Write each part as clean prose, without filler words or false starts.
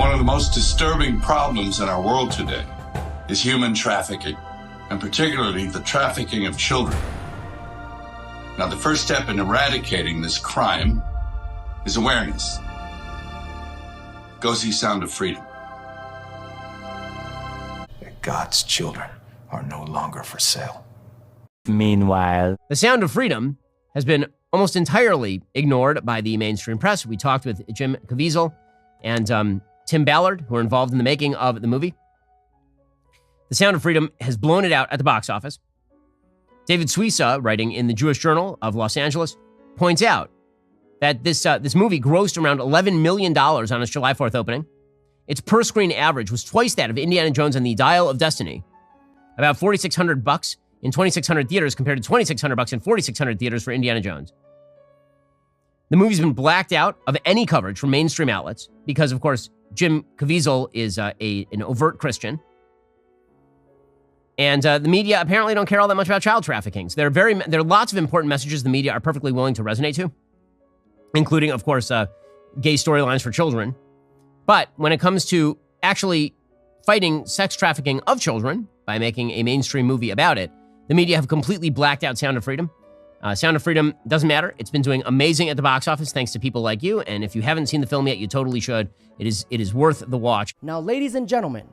One of the most disturbing problems in our world today is human trafficking, and particularly the trafficking of children. Now, the first step in eradicating this crime is awareness. Go see Sound of Freedom. God's children are no longer for sale. Meanwhile, The Sound of Freedom has been almost entirely ignored by the mainstream press. We talked with Jim Caviezel and Tim Ballard, who are involved in the making of the movie. The Sound of Freedom has blown it out at the box office. David Suissa, writing in the Jewish Journal of Los Angeles, points out that this movie grossed around $11 million on its July 4th opening. Its per-screen average was twice that of Indiana Jones and the Dial of Destiny, about $4,600 in 2,600 theaters compared to $2,600 in 4,600 theaters for Indiana Jones. The movie's been blacked out of any coverage from mainstream outlets because, of course, Jim Caviezel is an overt Christian. And the media apparently don't care all that much about child trafficking. So there are lots of important messages the media are perfectly willing to resonate to, including, of course, gay storylines for children. But when it comes to actually fighting sex trafficking of children by making a mainstream movie about it, the media have completely blacked out Sound of Freedom. Sound of Freedom doesn't matter. It's been doing amazing at the box office thanks to people like you. And if you haven't seen the film yet, you totally should. It is worth the watch. Now, ladies and gentlemen,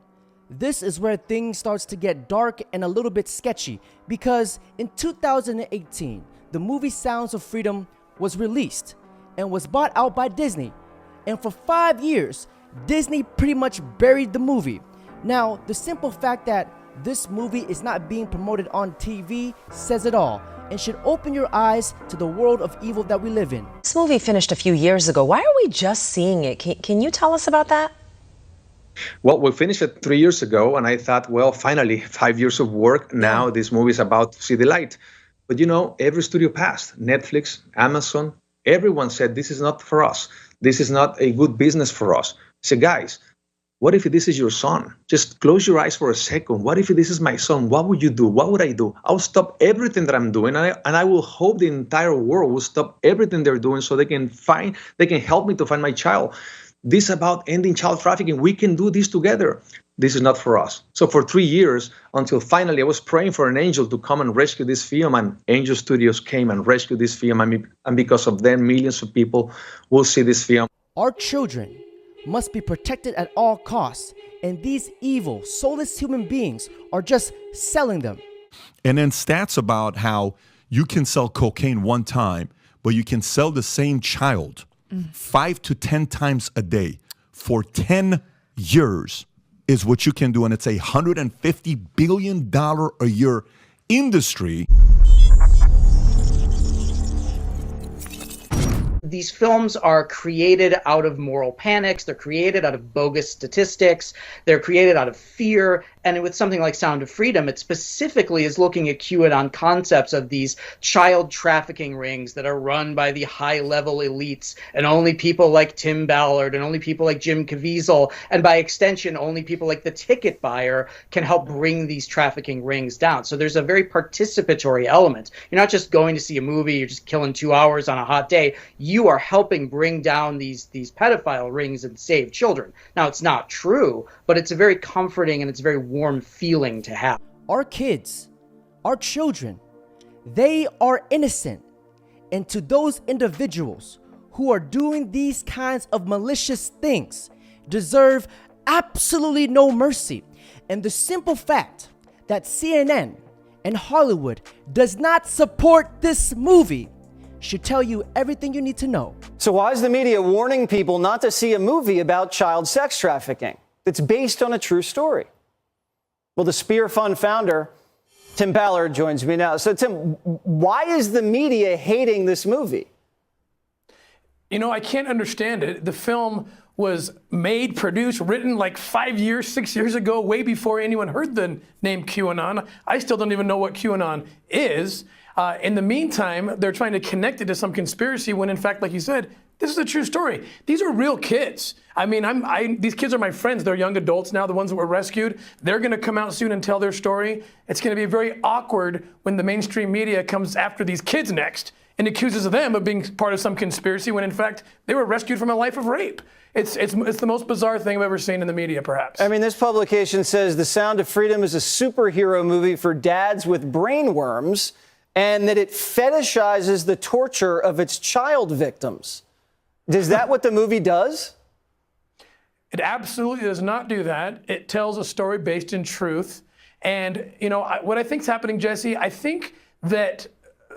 this is where things starts to get dark and a little bit sketchy, because in 2018, the movie Sounds of Freedom was released and was bought out by Disney. And for 5 years, Disney pretty much buried the movie. Now, the simple fact that this movie is not being promoted on TV says it all, and should open your eyes to the world of evil that we live in. This movie finished a few years ago. Why are we just seeing it? Can you tell us about that? Well, we finished it 3 years ago, and I thought, well, finally, 5 years of work. Now this movie is about to see the light. But every studio passed. Netflix, Amazon, everyone said this is not for us. This is not a good business for us. I said, guys, what if this is your son? Just close your eyes for a second. What if this is my son? What would you do? What would I do? I'll stop everything that I'm doing, and I will hope the entire world will stop everything they're doing so they can help me to find my child. This is about ending child trafficking. We can do this together. This is not for us. So for 3 years, until finally I was praying for an angel to come and rescue this film, and Angel Studios came and rescued this film, and because of them, millions of people will see this film. Our children must be protected at all costs, and these evil, soulless human beings are just selling them. And then stats about how you can sell cocaine one time, but you can sell the same child 5 to 10 times a day for 10 years is what you can do. And it's a $150 billion a year industry. These films are created out of moral panics. They're created out of bogus statistics. They're created out of fear. And with something like Sound of Freedom, it specifically is looking at QAnon concepts of these child trafficking rings that are run by the high-level elites, and only people like Tim Ballard and only people like Jim Caviezel, and by extension, only people like the ticket buyer can help bring these trafficking rings down. So there's a very participatory element. You're not just going to see a movie, you're just killing 2 hours on a hot day. You are helping bring down these pedophile rings and save children. Now, it's not true, but it's a very comforting and it's a very warm feeling to have. Our kids, our children, they are innocent. And to those individuals who are doing these kinds of malicious things deserve absolutely no mercy. And the simple fact that CNN and Hollywood does not support this movie should tell you everything you need to know. So why is the media warning people not to see a movie about child sex trafficking that's based on a true story? Well, the Spear Fund founder, Tim Ballard, joins me now. So, Tim, why is the media hating this movie? I can't understand it. The film was made, produced, written like 5 years, 6 years ago, way before anyone heard the name QAnon. I still don't even know what QAnon is. In the meantime, they're trying to connect it to some conspiracy when, in fact, like you said, this is a true story. These are real kids. I mean, these kids are my friends. They're young adults now, the ones that were rescued. They're going to come out soon and tell their story. It's going to be very awkward when the mainstream media comes after these kids next and accuses them of being part of some conspiracy when in fact they were rescued from a life of rape. It's the most bizarre thing I've ever seen in the media, perhaps. I mean, this publication says The Sound of Freedom is a superhero movie for dads with brain worms, and that it fetishizes the torture of its child victims. Is that what the movie does? It absolutely does not do that. It tells a story based in truth. And, you know, what I think is happening, Jesse, I think that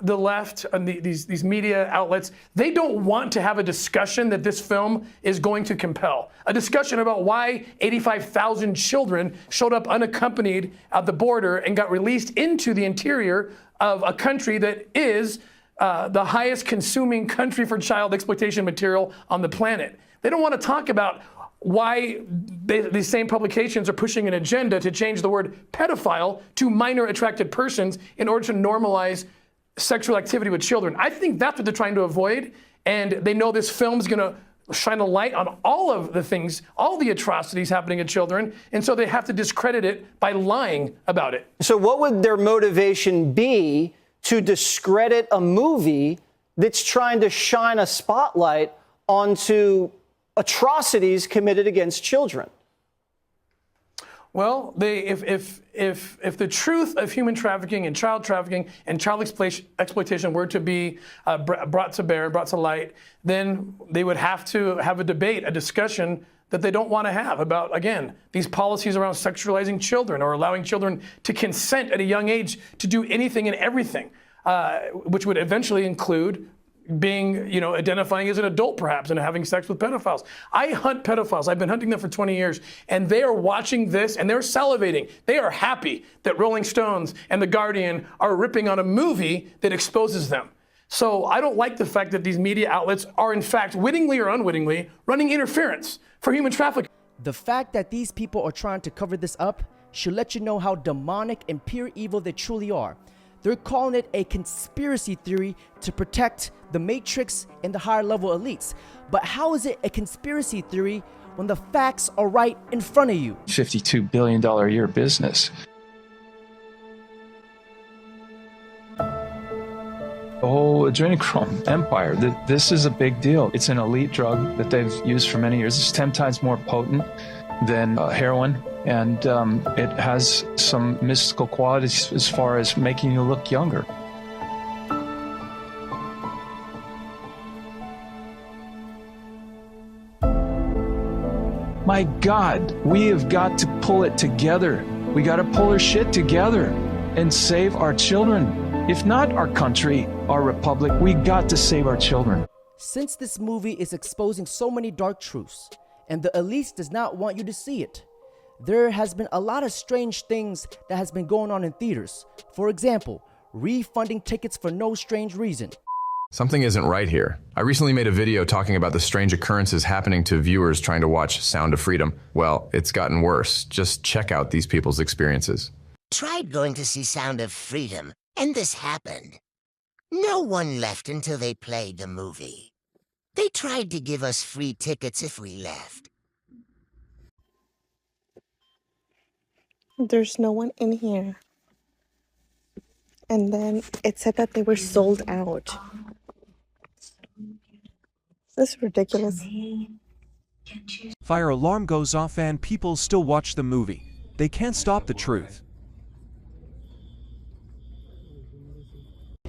the left and these media outlets, they don't want to have a discussion that this film is going to compel. A discussion about why 85,000 children showed up unaccompanied at the border and got released into the interior of a country that is the highest consuming country for child exploitation material on the planet. They don't want to talk about why these same publications are pushing an agenda to change the word pedophile to minor attracted persons in order to normalize sexual activity with children. I think that's what they're trying to avoid, and they know this film's going to shine a light on all of the things, all the atrocities happening to children, and so they have to discredit it by lying about it. So what would their motivation be to discredit a movie that's trying to shine a spotlight onto atrocities committed against children? Well, if the truth of human trafficking and child exploitation were to be brought to bear, brought to light, then they would have to have a debate, a discussion that they don't want to have about, again, these policies around sexualizing children or allowing children to consent at a young age to do anything and everything, which would eventually include being, you know, identifying as an adult perhaps and having sex with pedophiles. I hunt pedophiles. I've been hunting them for 20 years, and they are watching this and they're salivating. They are happy that Rolling Stones and The Guardian are ripping on a movie that exposes them. So I don't like the fact that these media outlets are in fact, wittingly or unwittingly, running interference for human trafficking. The fact that these people are trying to cover this up should let you know how demonic and pure evil they truly are. They're calling it a conspiracy theory to protect the Matrix and the higher level elites. But how is it a conspiracy theory when the facts are right in front of you? $52 billion a year business. The whole adrenochrome empire, this is a big deal. It's an elite drug that they've used for many years. It's 10 times more potent than heroin, and it has some mystical qualities as far as making you look younger. My God, we have got to pull it together. We got to pull our shit together and save our children. If not our country, our republic, we got to save our children. Since this movie is exposing so many dark truths, and the elites does not want you to see it, there has been a lot of strange things that has been going on in theaters. For example, refunding tickets for no strange reason. Something isn't right here. I recently made a video talking about the strange occurrences happening to viewers trying to watch Sound of Freedom. Well, it's gotten worse. Just check out these people's experiences. Tried going to see Sound of Freedom, and this happened. No one left until they played the movie. They tried to give us free tickets if we left. There's no one in here. And then it said that they were sold out. This is ridiculous. Fire alarm goes off and people still watch the movie. They can't stop the truth.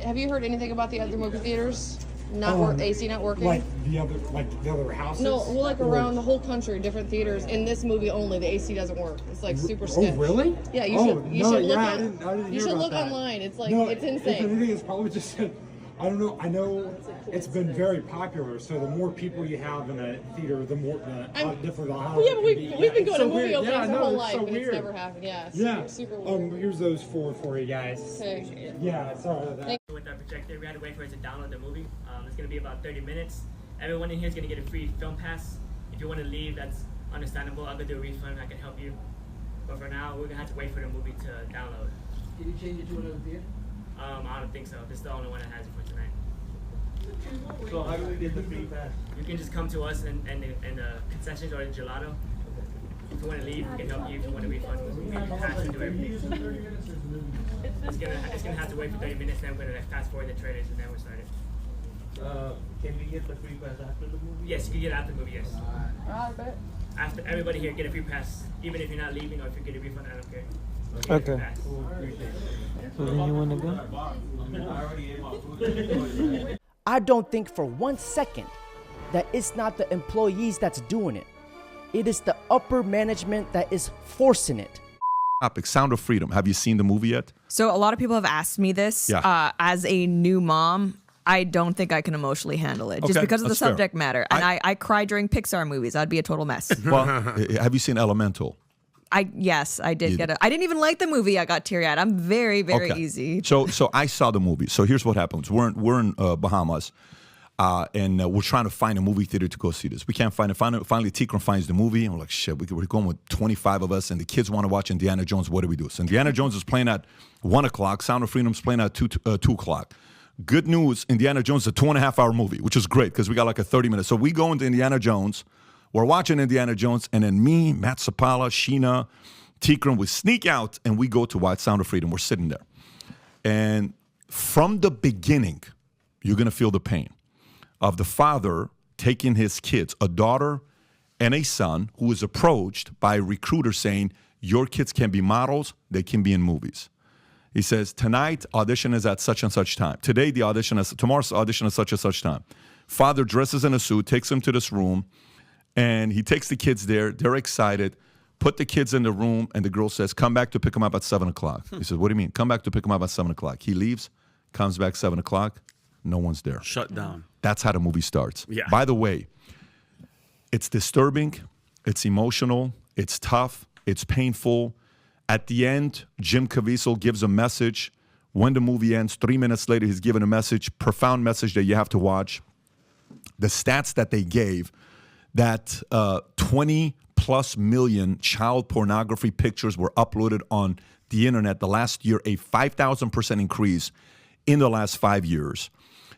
Have you heard anything about the other movie theaters? AC not working? Like the other houses? No, well, like around the whole country, different theaters. In this movie only, the AC doesn't work. It's like super sketch. Oh, really? Yeah, you should look online. It's like, it's insane. If anything, it's probably just, I don't know. I know it's been very popular, so the more people you have in a theater, the more different the Well, yeah, but we've been going to movie openings our whole life, and it's never happened. Yeah, super weird. Here's those for you guys. Okay. Yeah, sorry about that. With our projector, we had to wait for it to download the movie. It's going to be about 30 minutes. Everyone in here is going to get a free film pass. If you want to leave, that's understandable. I'll go do a refund. I can help you. But for now, we're going to have to wait for the movie to download. Did you change it to another theater? I don't think so. This is the only one that has it for tonight. So how do we get the free pass? You can just come to us and the concessions or the gelato. If you want to leave, we can help you. If you want to refund, we can pass and do everything. It's gonna have to wait for 30 minutes, then we're gonna fast forward the trailers and then we'll start it. Can we get the free pass after the movie? Yes, you can get after the movie, yes. I bet. After everybody here get a free pass, even if you're not leaving or if you get a refund, I don't care. Okay. So then you want to go? I don't think for 1 second that it's not the employees that's doing it. It is the upper management that is forcing it. Topic, Sound of Freedom. Have you seen the movie yet? So a lot of people have asked me this. Yeah. As a new mom, I don't think I can emotionally handle it just Okay, because of the that's fair. subject matter. And I cry during Pixar movies. I'd be a total mess. Well, have you seen Elemental? Yes, I did get it. I didn't even like the movie. I got teary-eyed. I'm very, very Okay. easy. So I saw the movie. So here's what happens. We're in Bahamas, and we're trying to find a movie theater to go see this. We can't find it. Finally, Tikram finds the movie, and we're like, shit, we're going with 25 of us, and the kids want to watch Indiana Jones. What do we do? So Indiana Jones is playing at 1 o'clock. Sound of Freedom's playing at 2 o'clock. Good news, Indiana Jones is a 2.5-hour movie, which is great because we got like a 30 minutes. So we go into Indiana Jones. We're watching Indiana Jones, and then me, Matt Sapala, Sheena, Tikram, we sneak out, and we go to watch Sound of Freedom. We're sitting there. And from the beginning, you're going to feel the pain of the father taking his kids, a daughter and a son, who is approached by a recruiter saying, your kids can be models, they can be in movies. He says, tonight, audition is at such and such time. Today, tomorrow's audition is such and such time. Father dresses in a suit, takes them to this room, and he takes the kids there. They're excited. Put the kids in the room, and the girl says, come back to pick them up at 7 o'clock. He says, what do you mean? Come back to pick them up at 7 o'clock. He leaves, comes back 7 o'clock. No one's there. Shut down. That's how the movie starts. Yeah. By the way, it's disturbing. It's emotional. It's tough. It's painful. At the end, Jim Caviezel gives a message. When the movie ends, 3 minutes later, he's given a message, profound message that you have to watch. The stats that they gave, that 20+ million child pornography pictures were uploaded on the internet the last year, a 5,000% increase in the last 5 years.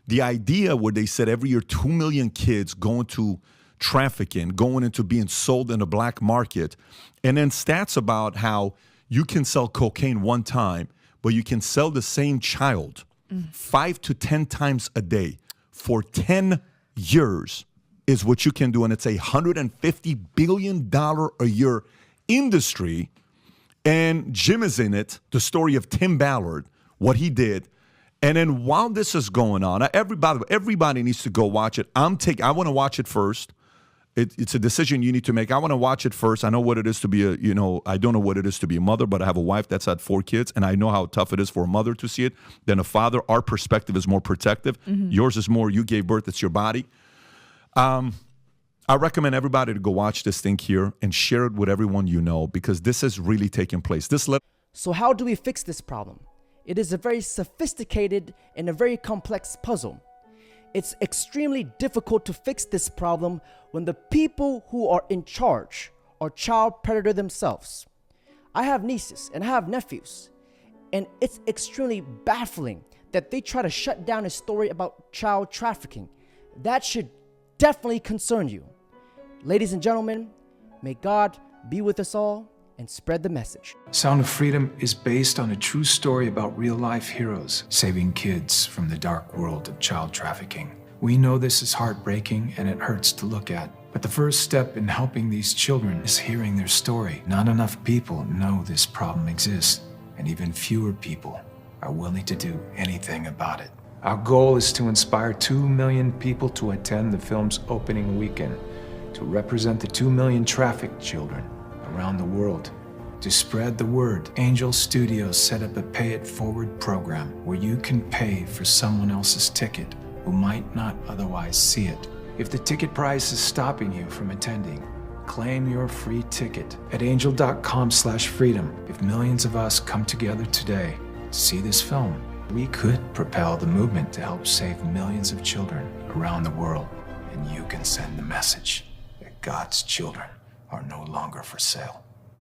The idea where they said every year 2 million kids go into trafficking, going into being sold in the black market, and then stats about how you can sell cocaine one time, but you can sell the same child 5 to 10 times a day for 10 years is what you can do. And it's a $150 billion a year industry. And Jim is in it, the story of Tim Ballard, what he did. And then while this is going on, everybody needs to go watch it. I want to watch it first. It's a decision you need to make. I want to watch it first. I know what it is to be I don't know what it is to be a mother, but I have a wife that's had 4 kids, and I know how tough it is for a mother to see it than a father. Our perspective is more protective. Mm-hmm. Yours is more, you gave birth, it's your body. I recommend everybody to go watch this thing here and share it with everyone you know, because this is really taking place. So how do we fix this problem? It is a very sophisticated and a very complex puzzle. It's extremely difficult to fix this problem when the people who are in charge are child predator themselves. I have nieces and I have nephews, and it's extremely baffling that they try to shut down a story about child trafficking. That should definitely concern you. Ladies and gentlemen, may God be with us all and spread the message. Sound of Freedom is based on a true story about real-life heroes saving kids from the dark world of child trafficking. We know this is heartbreaking and it hurts to look at, but the first step in helping these children is hearing their story. Not enough people know this problem exists, and even fewer people are willing to do anything about it. Our goal is to inspire 2 million people to attend the film's opening weekend, to represent the 2 million trafficked children around the world. To spread the word, Angel Studios set up a Pay It Forward program where you can pay for someone else's ticket who might not otherwise see it. If the ticket price is stopping you from attending, claim your free ticket at angel.com/freedom. If millions of us come together today to see this film, we could propel the movement to help save millions of children around the world. And you can send the message that God's children are no longer for sale.